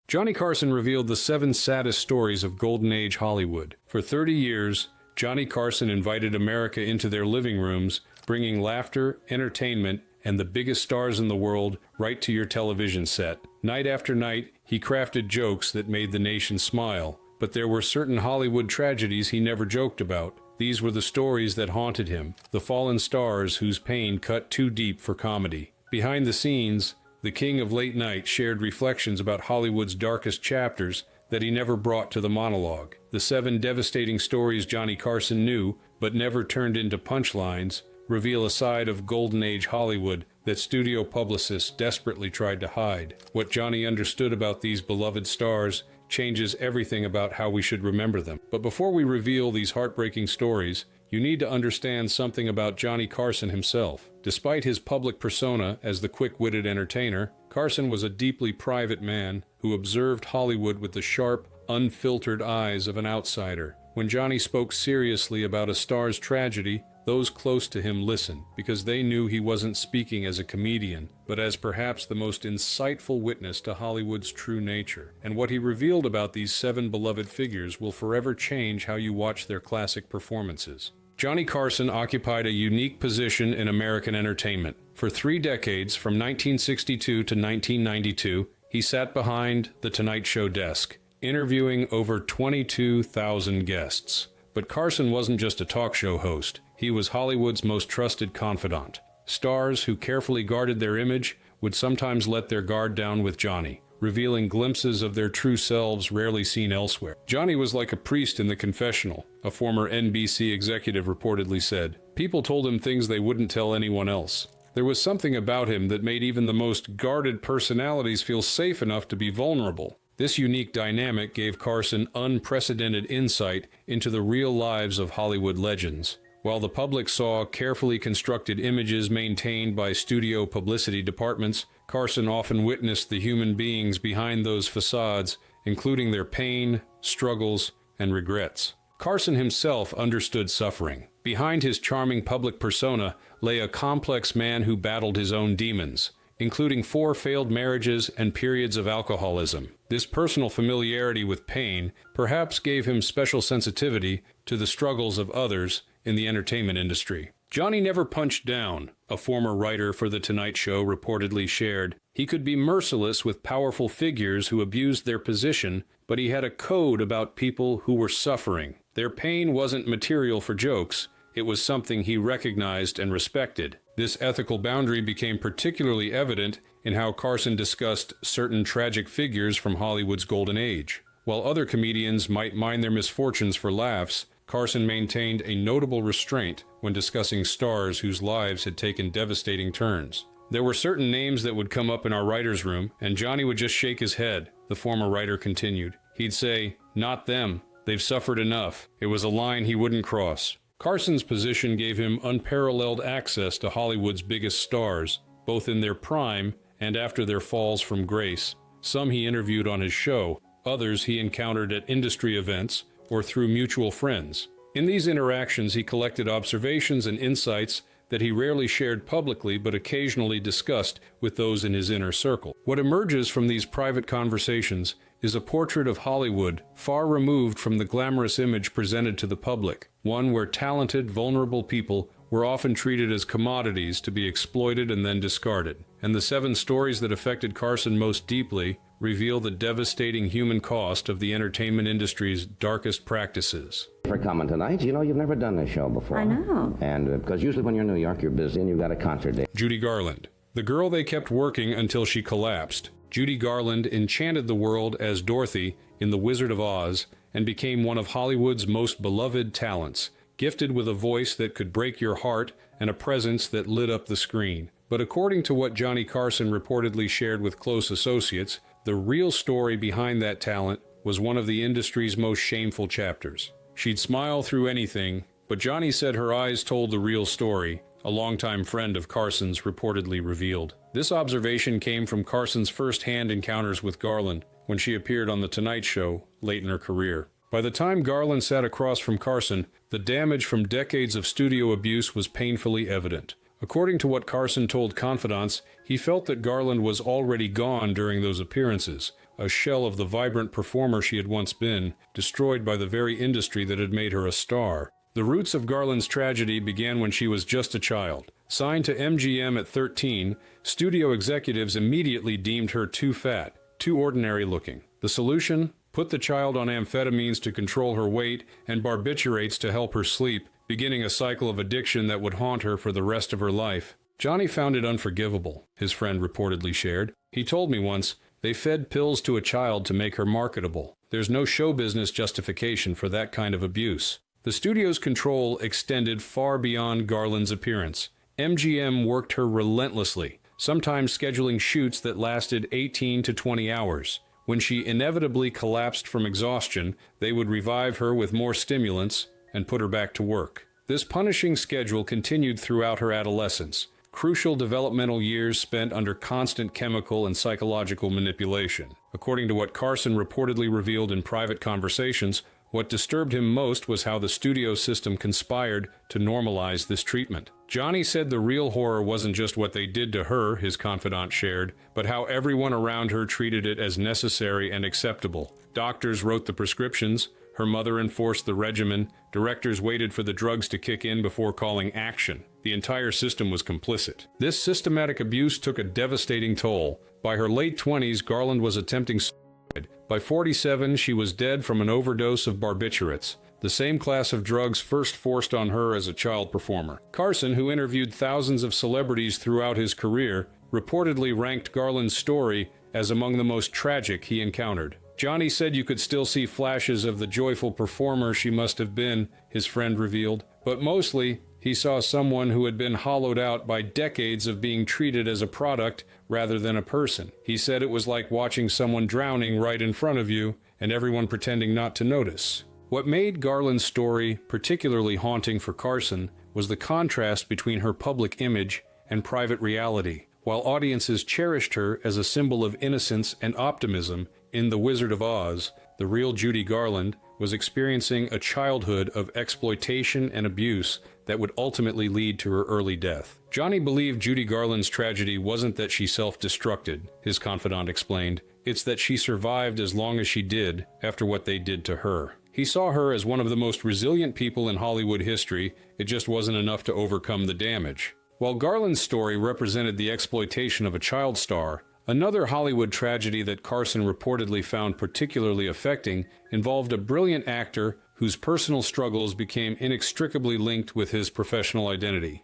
Johnny Carson revealed the 7 saddest stories of Golden Age Hollywood. For 30 years, Johnny Carson invited America into their living rooms, bringing laughter, entertainment, and the biggest stars in the world right to your television set. Night after night, he crafted jokes that made the nation smile. But there were certain Hollywood tragedies he never joked about. These were the stories that haunted him, the fallen stars whose pain cut too deep for comedy. Behind the scenes, the king of late night shared reflections about Hollywood's darkest chapters that he never brought to the monologue. The 7 devastating stories Johnny Carson knew, but never turned into punchlines, reveal a side of Golden Age Hollywood that studio publicists desperately tried to hide. What Johnny understood about these beloved stars changes everything about how we should remember them. But before we reveal these heartbreaking stories, you need to understand something about Johnny Carson himself. Despite his public persona as the quick-witted entertainer, Carson was a deeply private man who observed Hollywood with the sharp, unfiltered eyes of an outsider. When Johnny spoke seriously about a star's tragedy, those close to him listened, because they knew he wasn't speaking as a comedian, but as perhaps the most insightful witness to Hollywood's true nature. And what he revealed about these 7 beloved figures will forever change how you watch their classic performances. Johnny Carson occupied a unique position in American entertainment. For 3 decades, from 1962 to 1992, he sat behind The Tonight Show desk, interviewing over 22,000 guests. But Carson wasn't just a talk show host. He was Hollywood's most trusted confidant. Stars who carefully guarded their image would sometimes let their guard down with Johnny, revealing glimpses of their true selves rarely seen elsewhere. Johnny was like a priest in the confessional, a former NBC executive reportedly said. People told him things they wouldn't tell anyone else. There was something about him that made even the most guarded personalities feel safe enough to be vulnerable. This unique dynamic gave Carson unprecedented insight into the real lives of Hollywood legends. While the public saw carefully constructed images maintained by studio publicity departments, Carson often witnessed the human beings behind those facades, including their pain, struggles, and regrets. Carson himself understood suffering. Behind his charming public persona lay a complex man who battled his own demons, including 4 failed marriages and periods of alcoholism. This personal familiarity with pain perhaps gave him special sensitivity to the struggles of others in the entertainment industry. Johnny never punched down, a former writer for The Tonight Show reportedly shared. He could be merciless with powerful figures who abused their position, but he had a code about people who were suffering. Their pain wasn't material for jokes. It was something he recognized and respected. This ethical boundary became particularly evident in how Carson discussed certain tragic figures from Hollywood's golden age. While other comedians might mind their misfortunes for laughs, Carson maintained a notable restraint when discussing stars whose lives had taken devastating turns. There were certain names that would come up in our writer's room, and Johnny would just shake his head, the former writer continued. He'd say, "Not them. They've suffered enough." It was a line he wouldn't cross. Carson's position gave him unparalleled access to Hollywood's biggest stars, both in their prime and after their falls from grace. Some he interviewed on his show, others he encountered at industry events or through mutual friends. In these interactions, he collected observations and insights that he rarely shared publicly but occasionally discussed with those in his inner circle. What emerges from these private conversations is a portrait of Hollywood far removed from the glamorous image presented to the public, one where talented, vulnerable people were often treated as commodities to be exploited and then discarded. And the 7 stories that affected Carson most deeply reveal the devastating human cost of the entertainment industry's darkest practices. For coming tonight, you know you've never done this show before. I know. And because usually when you're in New York, you're busy and you've got a concert date. Judy Garland, the girl they kept working until she collapsed. Judy Garland enchanted the world as Dorothy in The Wizard of Oz and became one of Hollywood's most beloved talents, gifted with a voice that could break your heart and a presence that lit up the screen. But according to what Johnny Carson reportedly shared with close associates, the real story behind that talent was one of the industry's most shameful chapters. She'd smile through anything, but Johnny said her eyes told the real story, a longtime friend of Carson's reportedly revealed. This observation came from Carson's first-hand encounters with Garland when she appeared on The Tonight Show late in her career. By the time Garland sat across from Carson, the damage from decades of studio abuse was painfully evident. According to what Carson told confidants, he felt that Garland was already gone during those appearances, a shell of the vibrant performer she had once been, destroyed by the very industry that had made her a star. The roots of Garland's tragedy began when she was just a child. Signed to MGM at 13, studio executives immediately deemed her too fat, too ordinary looking. The solution? Put the child on amphetamines to control her weight and barbiturates to help her sleep, beginning a cycle of addiction that would haunt her for the rest of her life. Johnny found it unforgivable, his friend reportedly shared. He told me once, they fed pills to a child to make her marketable. There's no show business justification for that kind of abuse. The studio's control extended far beyond Garland's appearance. MGM worked her relentlessly, sometimes scheduling shoots that lasted 18 to 20 hours. When she inevitably collapsed from exhaustion, they would revive her with more stimulants and put her back to work. This punishing schedule continued throughout her adolescence, crucial developmental years spent under constant chemical and psychological manipulation. According to what Carson reportedly revealed in private conversations, what disturbed him most was how the studio system conspired to normalize this treatment. Johnny said the real horror wasn't just what they did to her, his confidant shared, but how everyone around her treated it as necessary and acceptable. Doctors wrote the prescriptions, her mother enforced the regimen, directors waited for the drugs to kick in before calling action. The entire system was complicit. This systematic abuse took a devastating toll. By her late 20s, Garland was attempting suicide. By 47, she was dead from an overdose of barbiturates, the same class of drugs first forced on her as a child performer. Carson, who interviewed thousands of celebrities throughout his career, reportedly ranked Garland's story as among the most tragic he encountered. Johnny said you could still see flashes of the joyful performer she must have been, his friend revealed, but mostly he saw someone who had been hollowed out by decades of being treated as a product rather than a person. He said it was like watching someone drowning right in front of you and everyone pretending not to notice. What made Garland's story particularly haunting for Carson was the contrast between her public image and private reality. While audiences cherished her as a symbol of innocence and optimism in The Wizard of Oz, the real Judy Garland was experiencing a childhood of exploitation and abuse that would ultimately lead to her early death. Johnny believed Judy Garland's tragedy wasn't that she self-destructed, his confidant explained. It's that she survived as long as she did after what they did to her. He saw her as one of the most resilient people in Hollywood history. It just wasn't enough to overcome the damage. While Garland's story represented the exploitation of a child star, another Hollywood tragedy that Carson reportedly found particularly affecting involved a brilliant actor whose personal struggles became inextricably linked with his professional identity.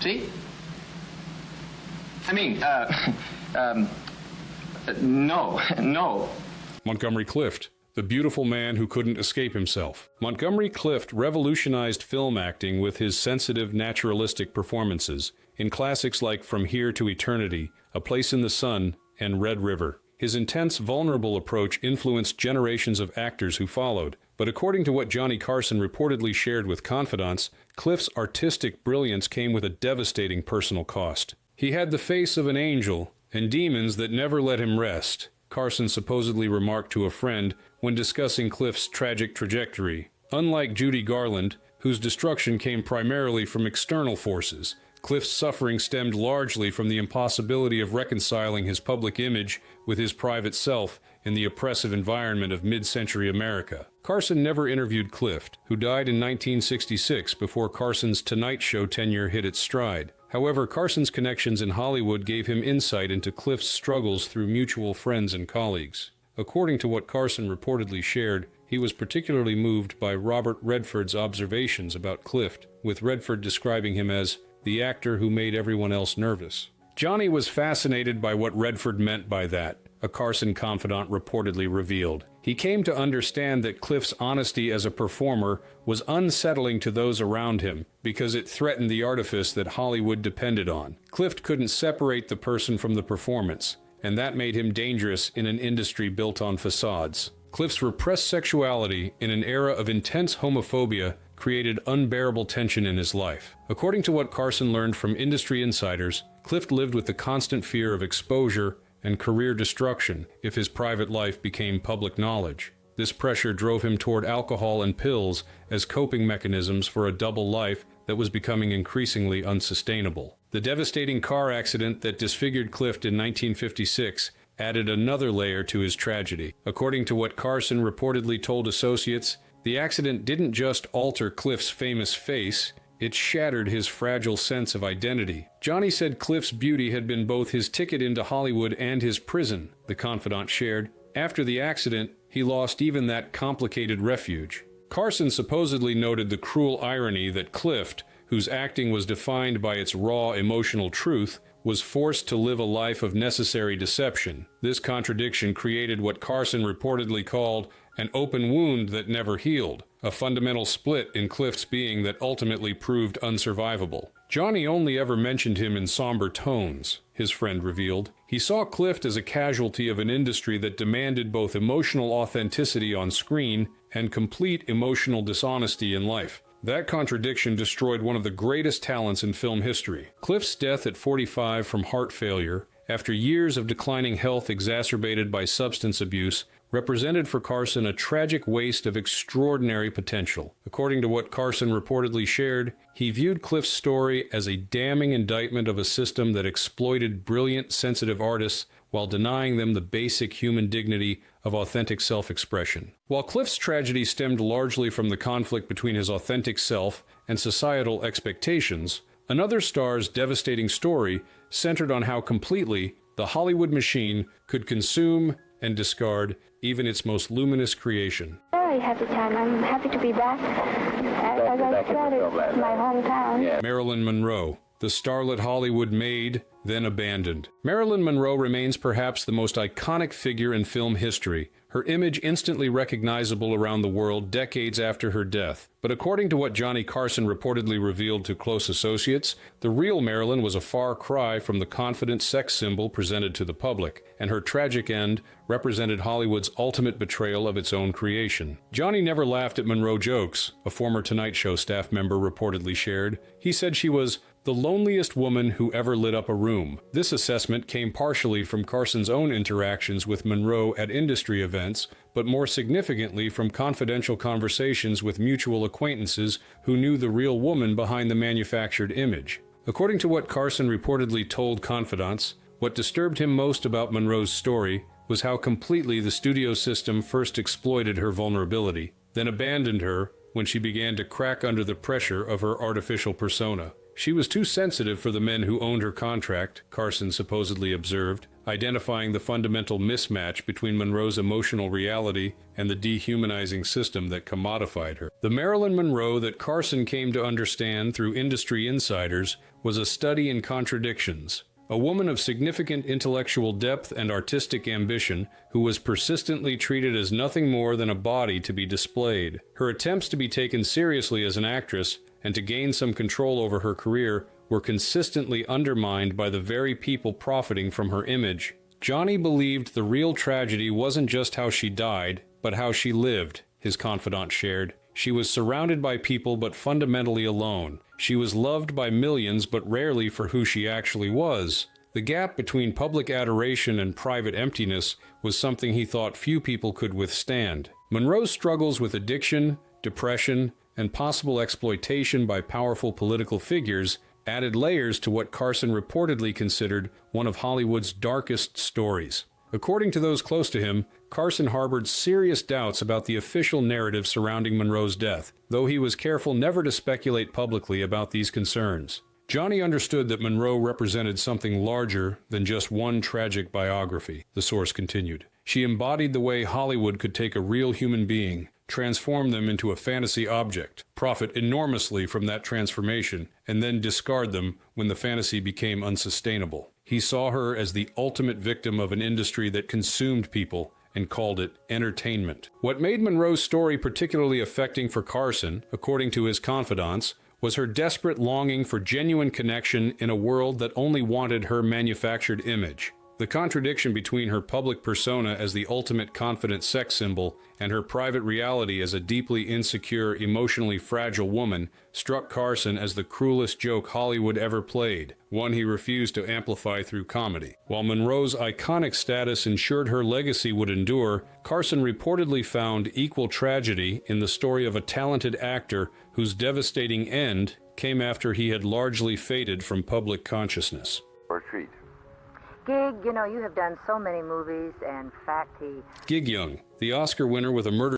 See? I mean, no. Montgomery Clift, the beautiful man who couldn't escape himself. Montgomery Clift revolutionized film acting with his sensitive, naturalistic performances in classics like From Here to Eternity, A Place in the Sun, and Red River. His intense, vulnerable approach influenced generations of actors who followed, but according to what Johnny Carson reportedly shared with confidants, Clift's artistic brilliance came with a devastating personal cost. He had the face of an angel and demons that never let him rest, Carson supposedly remarked to a friend when discussing Clift's tragic trajectory. Unlike Judy Garland, whose destruction came primarily from external forces, Clift's suffering stemmed largely from the impossibility of reconciling his public image with his private self in the oppressive environment of mid-century America. Carson never interviewed Clift, who died in 1966 before Carson's Tonight Show tenure hit its stride. However, Carson's connections in Hollywood gave him insight into Clift's struggles through mutual friends and colleagues. According to what Carson reportedly shared, he was particularly moved by Robert Redford's observations about Clift, with Redford describing him as the actor who made everyone else nervous. Johnny was fascinated by what Redford meant by that, a Carson confidant reportedly revealed. He came to understand that Clift's honesty as a performer was unsettling to those around him because it threatened the artifice that Hollywood depended on. Clift couldn't separate the person from the performance, and that made him dangerous in an industry built on facades. Clift's repressed sexuality in an era of intense homophobia created unbearable tension in his life. According to what Carson learned from industry insiders, Clift lived with the constant fear of exposure and career destruction if his private life became public knowledge. This pressure drove him toward alcohol and pills as coping mechanisms for a double life that was becoming increasingly unsustainable. The devastating car accident that disfigured Clift in 1956 added another layer to his tragedy. According to what Carson reportedly told associates, the accident didn't just alter Cliff's famous face, it shattered his fragile sense of identity. Johnny said Cliff's beauty had been both his ticket into Hollywood and his prison, the confidant shared. After the accident, he lost even that complicated refuge. Carson supposedly noted the cruel irony that Cliff, whose acting was defined by its raw emotional truth, was forced to live a life of necessary deception. This contradiction created what Carson reportedly called an open wound that never healed, a fundamental split in Cliff's being that ultimately proved unsurvivable. Johnny only ever mentioned him in somber tones, his friend revealed. He saw Cliff as a casualty of an industry that demanded both emotional authenticity on screen and complete emotional dishonesty in life. That contradiction destroyed one of the greatest talents in film history. Cliff's death at 45 from heart failure, after years of declining health exacerbated by substance abuse, represented for Carson a tragic waste of extraordinary potential. According to what Carson reportedly shared, he viewed Cliff's story as a damning indictment of a system that exploited brilliant, sensitive artists while denying them the basic human dignity of authentic self-expression. While Cliff's tragedy stemmed largely from the conflict between his authentic self and societal expectations, another star's devastating story centered on how completely the Hollywood machine could consume and discard even its most luminous creation. Very happy time. I'm happy to be back. As I said, it's my hometown. Marilyn Monroe, the starlet Hollywood made, then abandoned. Marilyn Monroe remains perhaps the most iconic figure in film history, her image instantly recognizable around the world decades after her death. But according to what Johnny Carson reportedly revealed to close associates, the real Marilyn was a far cry from the confident sex symbol presented to the public, and her tragic end represented Hollywood's ultimate betrayal of its own creation. Johnny never laughed at Monroe jokes, a former Tonight Show staff member reportedly shared. He said she was the loneliest woman who ever lit up a room. This assessment came partially from Carson's own interactions with Monroe at industry events, but more significantly from confidential conversations with mutual acquaintances who knew the real woman behind the manufactured image. According to what Carson reportedly told confidants, what disturbed him most about Monroe's story was how completely the studio system first exploited her vulnerability, then abandoned her when she began to crack under the pressure of her artificial persona. She was too sensitive for the men who owned her contract, Carson supposedly observed, identifying the fundamental mismatch between Monroe's emotional reality and the dehumanizing system that commodified her. The Marilyn Monroe that Carson came to understand through industry insiders was a study in contradictions. A woman of significant intellectual depth and artistic ambition who was persistently treated as nothing more than a body to be displayed. Her attempts to be taken seriously as an actress and to gain some control over her career were consistently undermined by the very people profiting from her image. Johnny believed the real tragedy wasn't just how she died, but how she lived, his confidant shared. She was surrounded by people but fundamentally alone. She was loved by millions but rarely for who she actually was. The gap between public adoration and private emptiness was something he thought few people could withstand. Monroe's struggles with addiction, depression, and possible exploitation by powerful political figures added layers to what Carson reportedly considered one of Hollywood's darkest stories. According to those close to him, Carson harbored serious doubts about the official narrative surrounding Monroe's death, though he was careful never to speculate publicly about these concerns. Johnny understood that Monroe represented something larger than just one tragic biography, the source continued. She embodied the way Hollywood could take a real human being, transform them into a fantasy object, profit enormously from that transformation, and then discard them when the fantasy became unsustainable. He saw her as the ultimate victim of an industry that consumed people and called it entertainment. What made Monroe's story particularly affecting for Carson, according to his confidants, was her desperate longing for genuine connection in a world that only wanted her manufactured image. The contradiction between her public persona as the ultimate confident sex symbol and her private reality as a deeply insecure, emotionally fragile woman struck Carson as the cruelest joke Hollywood ever played, one he refused to amplify through comedy. While Monroe's iconic status ensured her legacy would endure, Carson reportedly found equal tragedy in the story of a talented actor whose devastating end came after he had largely faded from public consciousness. Or treat. Gig, you know, you have done so many movies, and in fact, Gig Young, the Oscar winner with a murder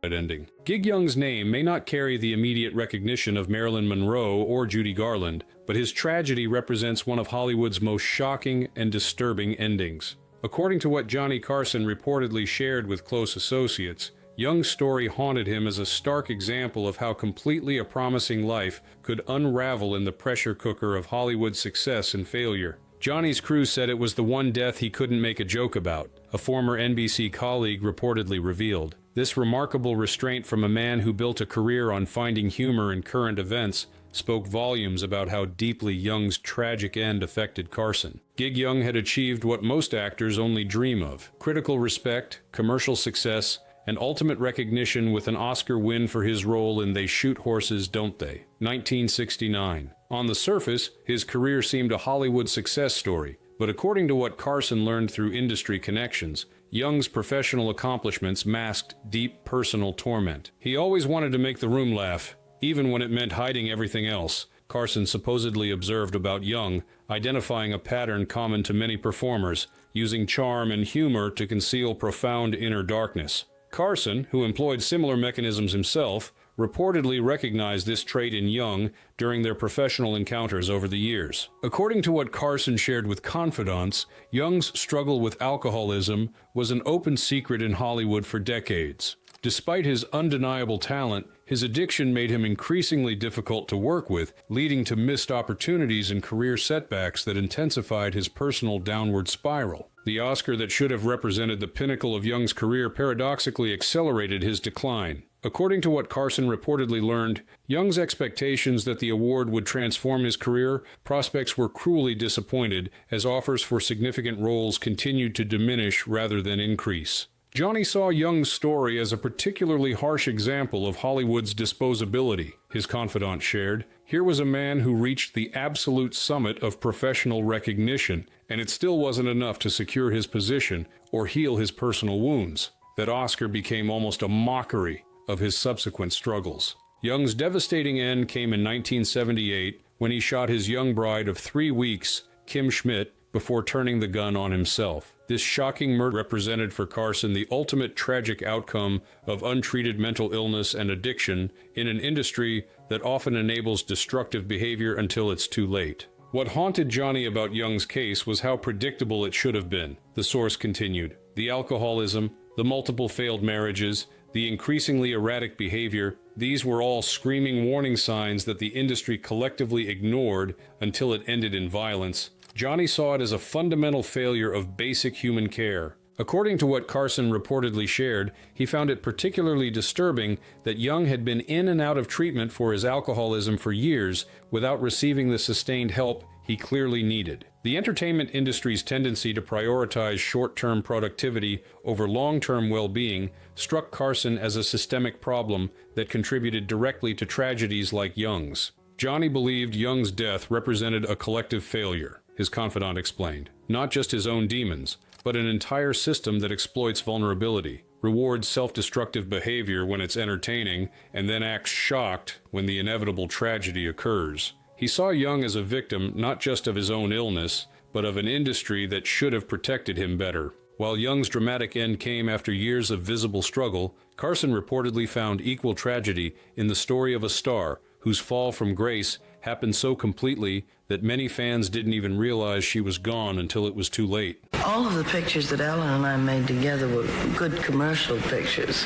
ending. Gig Young's name may not carry the immediate recognition of Marilyn Monroe or Judy Garland, but his tragedy represents one of Hollywood's most shocking and disturbing endings. According to what Johnny Carson reportedly shared with close associates, Young's story haunted him as a stark example of how completely a promising life could unravel in the pressure cooker of Hollywood success and failure. Johnny's crew said it was the one death he couldn't make a joke about, a former NBC colleague reportedly revealed. This remarkable restraint from a man who built a career on finding humor in current events spoke volumes about how deeply Young's tragic end affected Carson. Gig Young had achieved what most actors only dream of: critical respect, commercial success, and ultimate recognition with an Oscar win for his role in They Shoot Horses, Don't They? 1969. On the surface, his career seemed a Hollywood success story, but according to what Carson learned through industry connections, Young's professional accomplishments masked deep personal torment. He always wanted to make the room laugh, even when it meant hiding everything else, Carson supposedly observed about Young, identifying a pattern common to many performers, using charm and humor to conceal profound inner darkness. Carson, who employed similar mechanisms himself, reportedly recognized this trait in Young during their professional encounters over the years. According to what Carson shared with confidants, Young's struggle with alcoholism was an open secret in Hollywood for decades. Despite his undeniable talent, his addiction made him increasingly difficult to work with, leading to missed opportunities and career setbacks that intensified his personal downward spiral. The Oscar that should have represented the pinnacle of Young's career paradoxically accelerated his decline. According to what Carson reportedly learned, Young's expectations that the award would transform his career prospects were cruelly disappointed as offers for significant roles continued to diminish rather than increase. Johnny saw Young's story as a particularly harsh example of Hollywood's disposability, his confidant shared. Here was a man who reached the absolute summit of professional recognition, and it still wasn't enough to secure his position or heal his personal wounds. That Oscar became almost a mockery of his subsequent struggles. Young's devastating end came in 1978 when he shot his young bride of 3 weeks, Kim Schmidt, before turning the gun on himself. This shocking murder represented for Carson the ultimate tragic outcome of untreated mental illness and addiction in an industry that often enables destructive behavior until it's too late. What haunted Johnny about Young's case was how predictable it should have been, the source continued. The alcoholism, the multiple failed marriages, the increasingly erratic behavior, these were all screaming warning signs that the industry collectively ignored until it ended in violence. Johnny saw it as a fundamental failure of basic human care. According to what Carson reportedly shared, he found it particularly disturbing that Young had been in and out of treatment for his alcoholism for years without receiving the sustained help he clearly needed. The entertainment industry's tendency to prioritize short-term productivity over long-term well-being struck Carson as a systemic problem that contributed directly to tragedies like Young's. Johnny believed Young's death represented a collective failure, his confidant explained. Not just his own demons, but an entire system that exploits vulnerability, rewards self-destructive behavior when it's entertaining, and then acts shocked when the inevitable tragedy occurs. He saw Young as a victim not just of his own illness, but of an industry that should have protected him better. While Young's dramatic end came after years of visible struggle, Carson reportedly found equal tragedy in the story of a star whose fall from grace happened so completely that many fans didn't even realize she was gone until it was too late. All of the pictures that Ellen and I made together were good commercial pictures,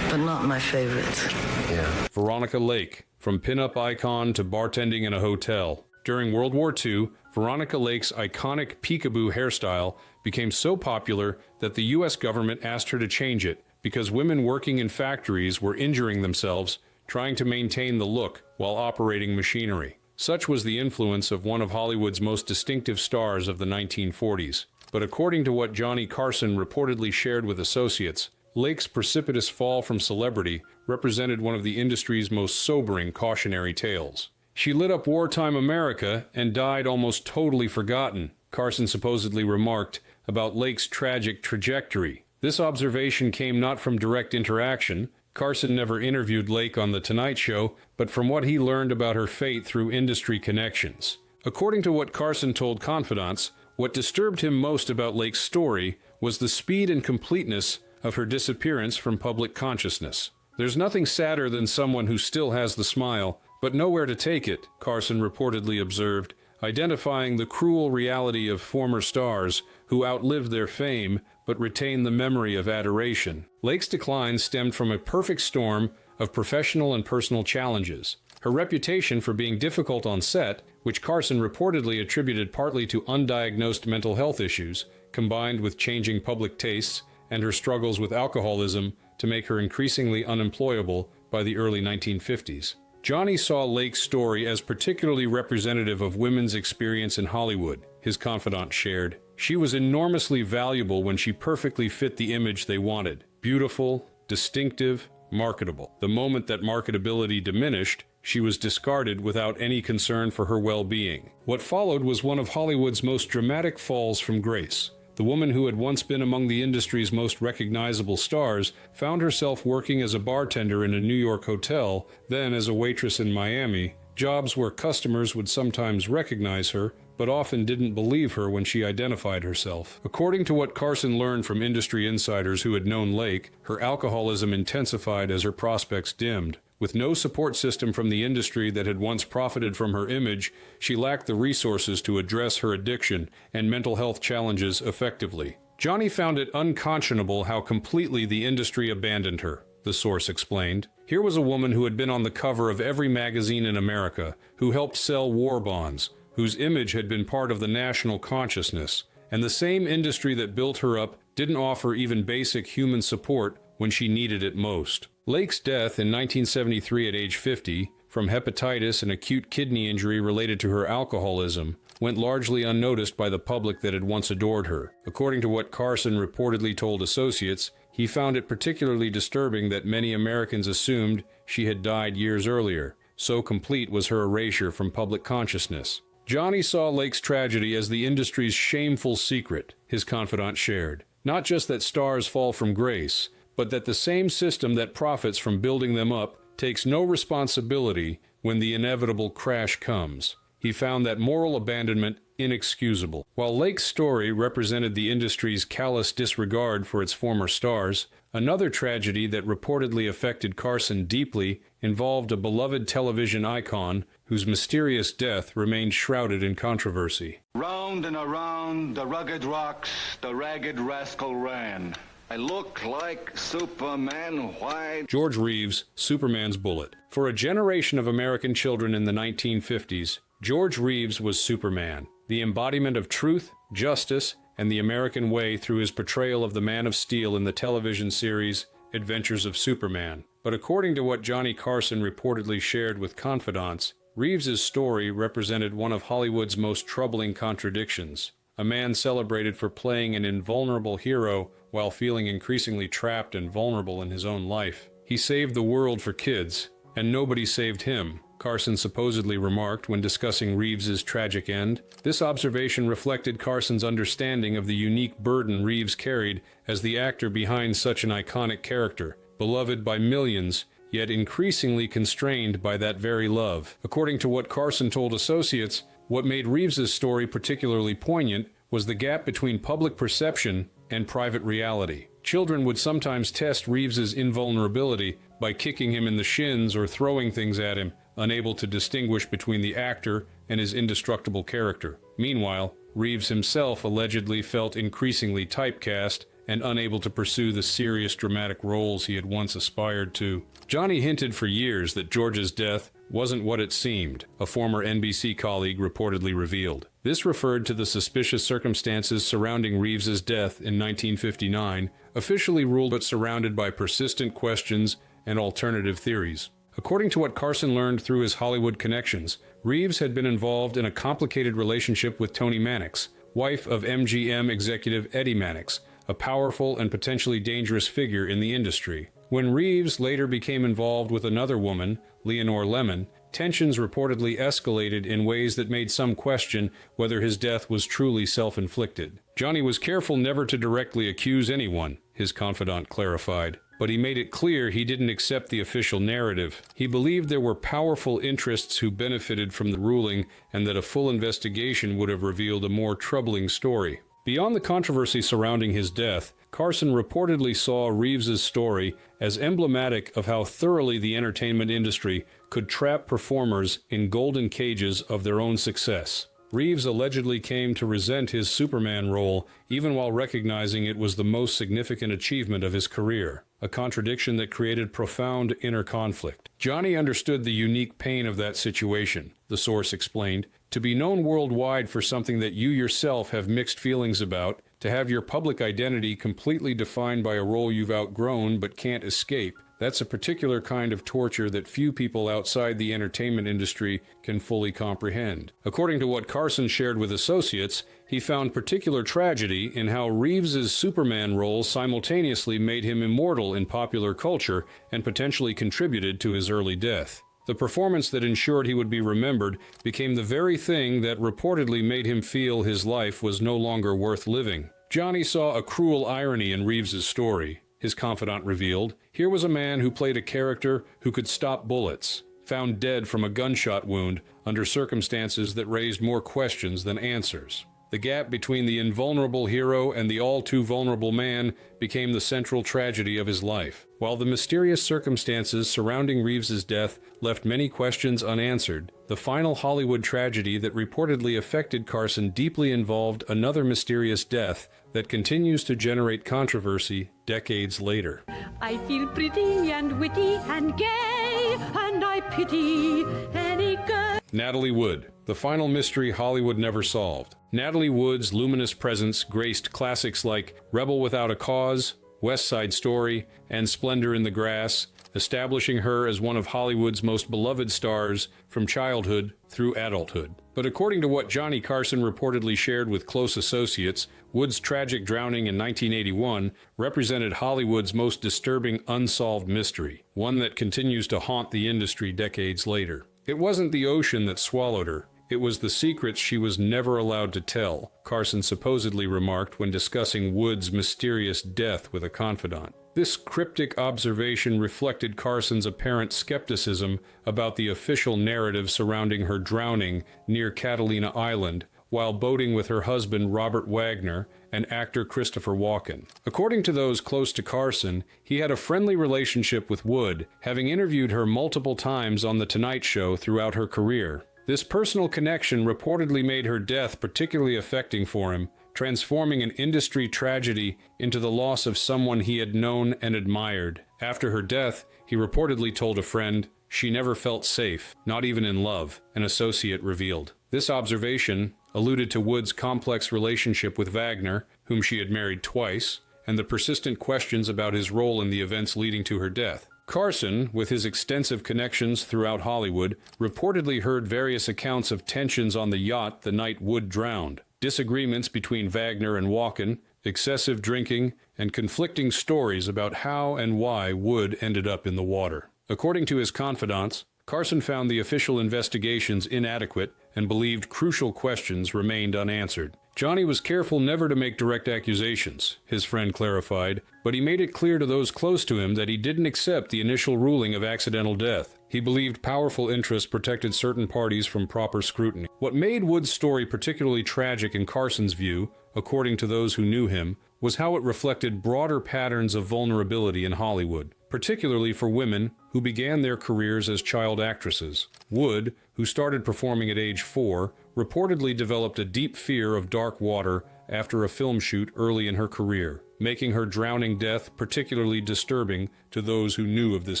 but not my favorites. Yeah. Veronica Lake, from pinup icon to bartending in a hotel. During World War II, Veronica Lake's iconic peekaboo hairstyle became so popular that the U.S. government asked her to change it because women working in factories were injuring themselves trying to maintain the look while operating machinery. Such was the influence of one of Hollywood's most distinctive stars of the 1940s. But according to what Johnny Carson reportedly shared with associates, Lake's precipitous fall from celebrity represented one of the industry's most sobering cautionary tales. She lit up wartime America and died almost totally forgotten, Carson supposedly remarked about Lake's tragic trajectory. This observation came not from direct interaction. Carson never interviewed Lake on The Tonight Show, but from what he learned about her fate through industry connections. According to what Carson told confidants, What disturbed him most about Lake's story was the speed and completeness of her disappearance from public consciousness. There's nothing sadder than someone who still has the smile, but nowhere to take it, Carson reportedly observed, identifying the cruel reality of former stars who outlived their fame but retain the memory of adoration. Lake's decline stemmed from a perfect storm of professional and personal challenges. Her reputation for being difficult on set, which Carson reportedly attributed partly to undiagnosed mental health issues, combined with changing public tastes and her struggles with alcoholism to make her increasingly unemployable by the early 1950s. Johnny saw Lake's story as particularly representative of women's experience in Hollywood, his confidant shared. She was enormously valuable when she perfectly fit the image they wanted. Beautiful, distinctive, marketable. The moment that marketability diminished, she was discarded without any concern for her well-being. What followed was one of Hollywood's most dramatic falls from grace. The woman who had once been among the industry's most recognizable stars found herself working as a bartender in a New York hotel, then as a waitress in Miami, jobs where customers would sometimes recognize her, but often didn't believe her when she identified herself. According to what Carson learned from industry insiders who had known Lake, her alcoholism intensified as her prospects dimmed. With no support system from the industry that had once profited from her image, she lacked the resources to address her addiction and mental health challenges effectively. Johnny found it unconscionable how completely the industry abandoned her, the source explained. Here was a woman who had been on the cover of every magazine in America, who helped sell war bonds, whose image had been part of the national consciousness, and the same industry that built her up didn't offer even basic human support when she needed it most. Lake's death in 1973 at age 50, from hepatitis and acute kidney injury related to her alcoholism, went largely unnoticed by the public that had once adored her. According to what Carson reportedly told associates, he found it particularly disturbing that many Americans assumed she had died years earlier. So complete was her erasure from public consciousness. Johnny saw Lake's tragedy as the industry's shameful secret, his confidant shared. Not just that stars fall from grace, but that the same system that profits from building them up takes no responsibility when the inevitable crash comes. He found that moral abandonment inexcusable. While Lake's story represented the industry's callous disregard for its former stars, another tragedy that reportedly affected Carson deeply involved a beloved television icon whose mysterious death remained shrouded in controversy. Round and around the rugged rocks, the ragged rascal ran. I look like Superman, why? George Reeves' Superman's Bullet. For a generation of American children in the 1950s, George Reeves was Superman, the embodiment of truth, justice, and the American way through his portrayal of the Man of Steel in the television series Adventures of Superman. But according to what Johnny Carson reportedly shared with confidants, Reeves's story represented one of Hollywood's most troubling contradictions. A man celebrated for playing an invulnerable hero while feeling increasingly trapped and vulnerable in his own life. He saved the world for kids, and nobody saved him, Carson supposedly remarked when discussing Reeves's tragic end. This observation reflected Carson's understanding of the unique burden Reeves carried as the actor behind such an iconic character, beloved by millions, yet increasingly constrained by that very love. According to what Carson told associates, what made Reeves's story particularly poignant was the gap between public perception and private reality. Children would sometimes test Reeves's invulnerability by kicking him in the shins or throwing things at him, unable to distinguish between the actor and his indestructible character. Meanwhile, Reeves himself allegedly felt increasingly typecast and unable to pursue the serious dramatic roles he had once aspired to. Johnny hinted for years that George's death wasn't what it seemed, a former NBC colleague reportedly revealed. This referred to the suspicious circumstances surrounding Reeves's death in 1959, officially ruled but surrounded by persistent questions and alternative theories. According to what Carson learned through his Hollywood connections, Reeves had been involved in a complicated relationship with Toni Mannix, wife of MGM executive Eddie Mannix, a powerful and potentially dangerous figure in the industry. When Reeves later became involved with another woman, Leonore Lemon, tensions reportedly escalated in ways that made some question whether his death was truly self-inflicted. Johnny was careful never to directly accuse anyone. his confidant clarified. But he made it clear he didn't accept the official narrative. He believed there were powerful interests who benefited from the ruling and that a full investigation would have revealed a more troubling story. Beyond the controversy surrounding his death, Carson reportedly saw Reeves's story as emblematic of how thoroughly the entertainment industry could trap performers in golden cages of their own success. Reeves allegedly came to resent his Superman role even while recognizing it was the most significant achievement of his career, a contradiction that created profound inner conflict. Johnny understood the unique pain of that situation, the source explained. To be known worldwide for something that you yourself have mixed feelings about, to have your public identity completely defined by a role you've outgrown but can't escape, that's a particular kind of torture that few people outside the entertainment industry can fully comprehend. According to what Carson shared with associates, he found particular tragedy in how Reeves's Superman role simultaneously made him immortal in popular culture and potentially contributed to his early death. The performance that ensured he would be remembered became the very thing that reportedly made him feel his life was no longer worth living. Johnny saw a cruel irony in Reeves's story. His confidant revealed, here was a man who played a character who could stop bullets, found dead from a gunshot wound under circumstances that raised more questions than answers. The gap between the invulnerable hero and the all-too-vulnerable man became the central tragedy of his life. While the mysterious circumstances surrounding Reeves's death left many questions unanswered, the final Hollywood tragedy that reportedly affected Carson deeply involved another mysterious death that continues to generate controversy decades later. I feel pretty and witty and gay, and I pity any girl. Natalie Wood, the final mystery Hollywood never solved. Natalie Wood's luminous presence graced classics like Rebel Without a Cause, West Side Story, and Splendor in the Grass, establishing her as one of Hollywood's most beloved stars from childhood through adulthood. But according to what Johnny Carson reportedly shared with close associates, Wood's tragic drowning in 1981 represented Hollywood's most disturbing unsolved mystery, one that continues to haunt the industry decades later. It wasn't the ocean that swallowed her. It was the secrets she was never allowed to tell, Carson supposedly remarked when discussing Wood's mysterious death with a confidant. This cryptic observation reflected Carson's apparent skepticism about the official narrative surrounding her drowning near Catalina Island while boating with her husband Robert Wagner and actor Christopher Walken. According to those close to Carson, he had a friendly relationship with Wood, having interviewed her multiple times on The Tonight Show throughout her career. This personal connection reportedly made her death particularly affecting for him, transforming an industry tragedy into the loss of someone he had known and admired. After her death, he reportedly told a friend, "She never felt safe, not even in love," an associate revealed. This observation alluded to Wood's complex relationship with Wagner, whom she had married twice, and the persistent questions about his role in the events leading to her death. Carson, with his extensive connections throughout Hollywood, reportedly heard various accounts of tensions on the yacht the night Wood drowned, disagreements between Wagner and Walken, excessive drinking, and conflicting stories about how and why Wood ended up in the water. According to his confidants, Carson found the official investigations inadequate and believed crucial questions remained unanswered. Johnny was careful never to make direct accusations, his friend clarified, but he made it clear to those close to him that he didn't accept the initial ruling of accidental death. He believed powerful interests protected certain parties from proper scrutiny. What made Wood's story particularly tragic in Carson's view, according to those who knew him, was how it reflected broader patterns of vulnerability in Hollywood, particularly for women who began their careers as child actresses. Wood, who started performing at age 4, reportedly developed a deep fear of dark water after a film shoot early in her career, making her drowning death particularly disturbing to those who knew of this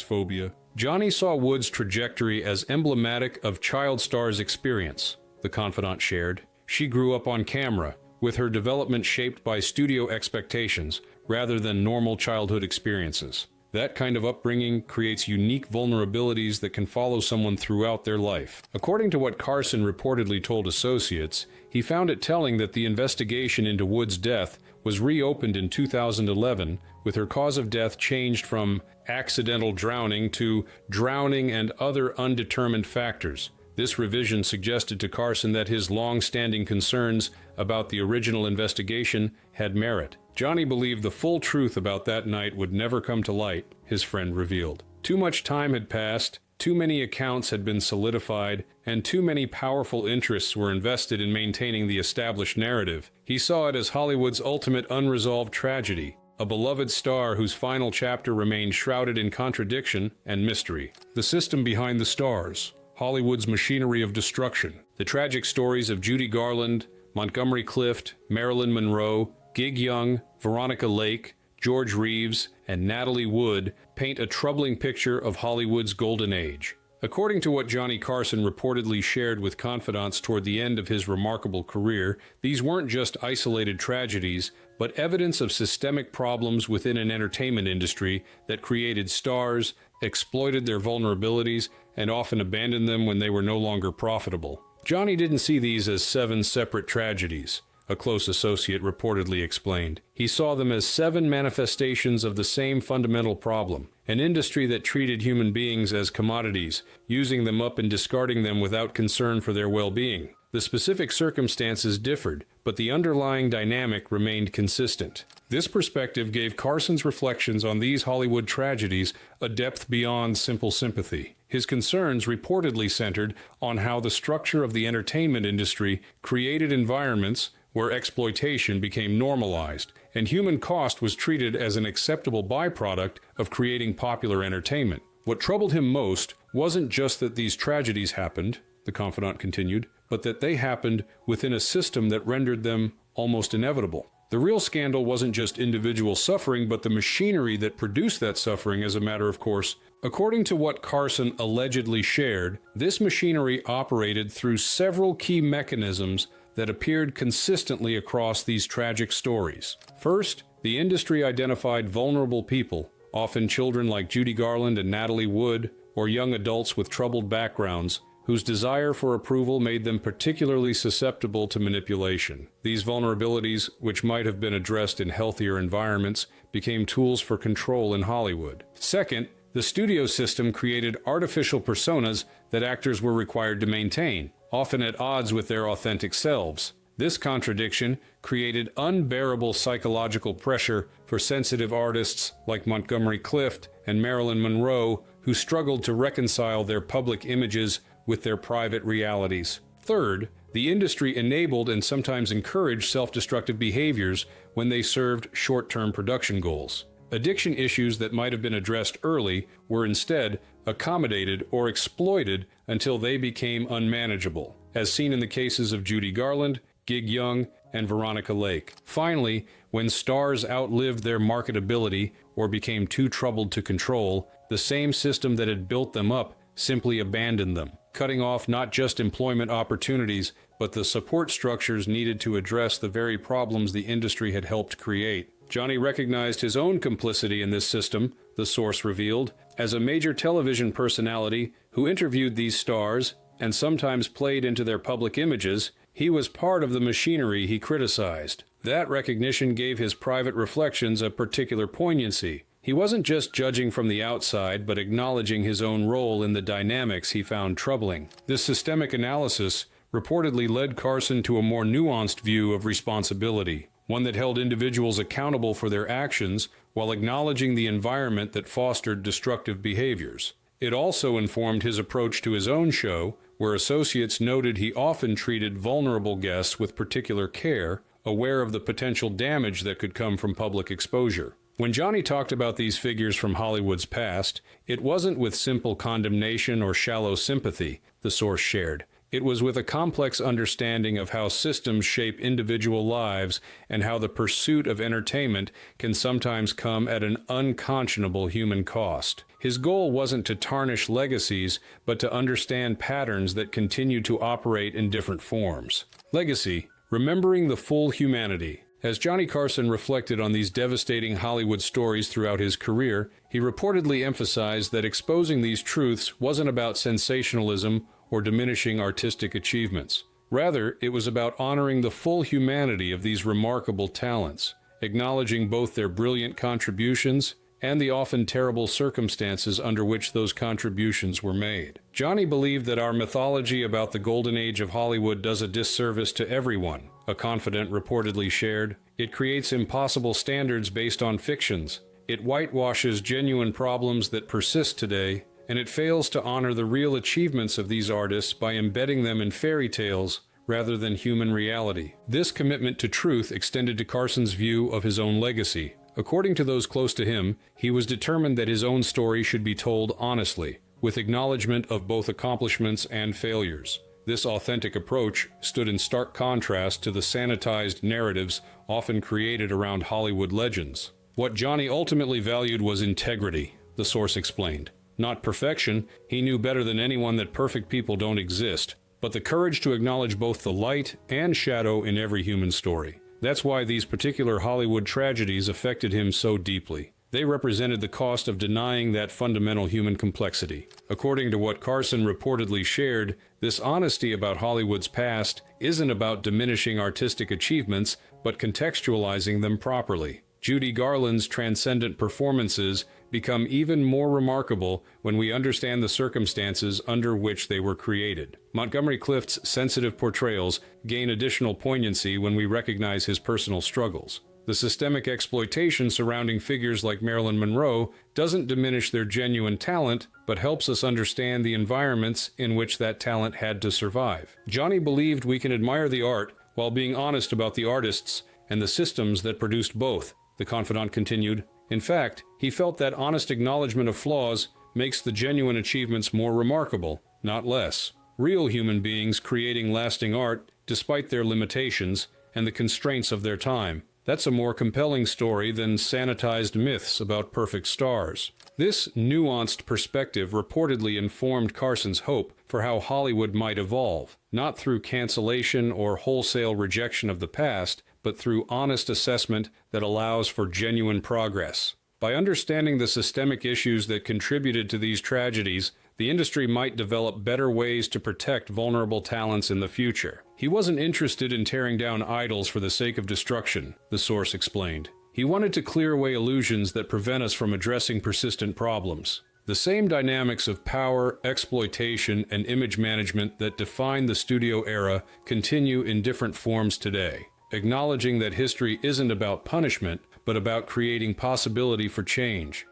phobia. Johnny saw Wood's trajectory as emblematic of child star's experience, the confidant shared. She grew up on camera, with her development shaped by studio expectations rather than normal childhood experiences. That kind of upbringing creates unique vulnerabilities that can follow someone throughout their life. According to what Carson reportedly told associates, he found it telling that the investigation into Wood's death was reopened in 2011, with her cause of death changed from accidental drowning to drowning and other undetermined factors. This revision suggested to Carson that his long-standing concerns about the original investigation had merit. Johnny believed the full truth about that night would never come to light, his friend revealed. Too much time had passed, too many accounts had been solidified, and too many powerful interests were invested in maintaining the established narrative. He saw it as Hollywood's ultimate unresolved tragedy, a beloved star whose final chapter remained shrouded in contradiction and mystery. The system behind the stars, Hollywood's machinery of destruction. The tragic stories of Judy Garland, Montgomery Clift, Marilyn Monroe, Gig Young, Veronica Lake, George Reeves, and Natalie Wood paint a troubling picture of Hollywood's golden age. According to what Johnny Carson reportedly shared with confidants toward the end of his remarkable career, these weren't just isolated tragedies, but evidence of systemic problems within an entertainment industry that created stars, exploited their vulnerabilities, and often abandoned them when they were no longer profitable. Johnny didn't see these as 7 separate tragedies, a close associate reportedly explained. He saw them as 7 manifestations of the same fundamental problem, an industry that treated human beings as commodities, using them up and discarding them without concern for their well-being. The specific circumstances differed, but the underlying dynamic remained consistent. This perspective gave Carson's reflections on these Hollywood tragedies a depth beyond simple sympathy. His concerns reportedly centered on how the structure of the entertainment industry created environments where exploitation became normalized, and human cost was treated as an acceptable byproduct of creating popular entertainment. What troubled him most wasn't just that these tragedies happened, the confidant continued, but that they happened within a system that rendered them almost inevitable. The real scandal wasn't just individual suffering, but the machinery that produced that suffering as a matter of course. According to what Carson allegedly shared, this machinery operated through several key mechanisms that appeared consistently across these tragic stories. First, the industry identified vulnerable people, often children like Judy Garland and Natalie Wood, or young adults with troubled backgrounds, whose desire for approval made them particularly susceptible to manipulation. These vulnerabilities, which might have been addressed in healthier environments, became tools for control in Hollywood. Second, the studio system created artificial personas that actors were required to maintain, often at odds with their authentic selves. This contradiction created unbearable psychological pressure for sensitive artists like Montgomery Clift and Marilyn Monroe, who struggled to reconcile their public images with their private realities. Third, the industry enabled and sometimes encouraged self-destructive behaviors when they served short-term production goals. Addiction issues that might have been addressed early were instead accommodated or exploited until they became unmanageable, as seen in the cases of Judy Garland, Gig Young, and Veronica Lake. Finally, when stars outlived their marketability or became too troubled to control, the same system that had built them up simply abandoned them, cutting off not just employment opportunities, but the support structures needed to address the very problems the industry had helped create. Johnny recognized his own complicity in this system, the source revealed, as a major television personality who interviewed these stars and sometimes played into their public images. He was part of the machinery he criticized. That recognition gave his private reflections a particular poignancy. He wasn't just judging from the outside, but acknowledging his own role in the dynamics he found troubling. This systemic analysis reportedly led Carson to a more nuanced view of responsibility, one that held individuals accountable for their actions while acknowledging the environment that fostered destructive behaviors. It also informed his approach to his own show, where associates noted he often treated vulnerable guests with particular care, aware of the potential damage that could come from public exposure. When Johnny talked about these figures from Hollywood's past, it wasn't with simple condemnation or shallow sympathy, the source shared. It was with a complex understanding of how systems shape individual lives and how the pursuit of entertainment can sometimes come at an unconscionable human cost. His goal wasn't to tarnish legacies, but to understand patterns that continue to operate in different forms. Legacy: remembering the full humanity. As Johnny Carson reflected on these devastating Hollywood stories throughout his career, he reportedly emphasized that exposing these truths wasn't about sensationalism or diminishing artistic achievements. Rather, it was about honoring the full humanity of these remarkable talents, acknowledging both their brilliant contributions and the often terrible circumstances under which those contributions were made. Johnny believed that our mythology about the golden age of Hollywood does a disservice to everyone, a confidant reportedly shared. It creates impossible standards based on fictions. It whitewashes genuine problems that persist today, and it fails to honor the real achievements of these artists by embedding them in fairy tales rather than human reality. This commitment to truth extended to Carson's view of his own legacy. According to those close to him, he was determined that his own story should be told honestly, with acknowledgement of both accomplishments and failures. This authentic approach stood in stark contrast to the sanitized narratives often created around Hollywood legends. What Johnny ultimately valued was integrity, the source explained. Not perfection, he knew better than anyone that perfect people don't exist, but the courage to acknowledge both the light and shadow in every human story. That's why these particular Hollywood tragedies affected him so deeply. They represented the cost of denying that fundamental human complexity. According to what Carson reportedly shared, this honesty about Hollywood's past isn't about diminishing artistic achievements, but contextualizing them properly. Judy Garland's transcendent performances become even more remarkable when we understand the circumstances under which they were created. Montgomery Clift's sensitive portrayals gain additional poignancy when we recognize his personal struggles. The systemic exploitation surrounding figures like Marilyn Monroe doesn't diminish their genuine talent, but helps us understand the environments in which that talent had to survive. Johnny believed we can admire the art while being honest about the artists and the systems that produced both, the confidant continued. In fact, he felt that honest acknowledgement of flaws makes the genuine achievements more remarkable, not less. Real human beings creating lasting art despite their limitations and the constraints of their time. That's a more compelling story than sanitized myths about perfect stars. This nuanced perspective reportedly informed Carson's hope for how Hollywood might evolve, not through cancellation or wholesale rejection of the past, but through honest assessment that allows for genuine progress. By understanding the systemic issues that contributed to these tragedies, the industry might develop better ways to protect vulnerable talents in the future. He wasn't interested in tearing down idols for the sake of destruction, the source explained. He wanted to clear away illusions that prevent us from addressing persistent problems. The same dynamics of power, exploitation, and image management that defined the studio era continue in different forms today. Acknowledging that history isn't about punishment, but about creating possibility for change.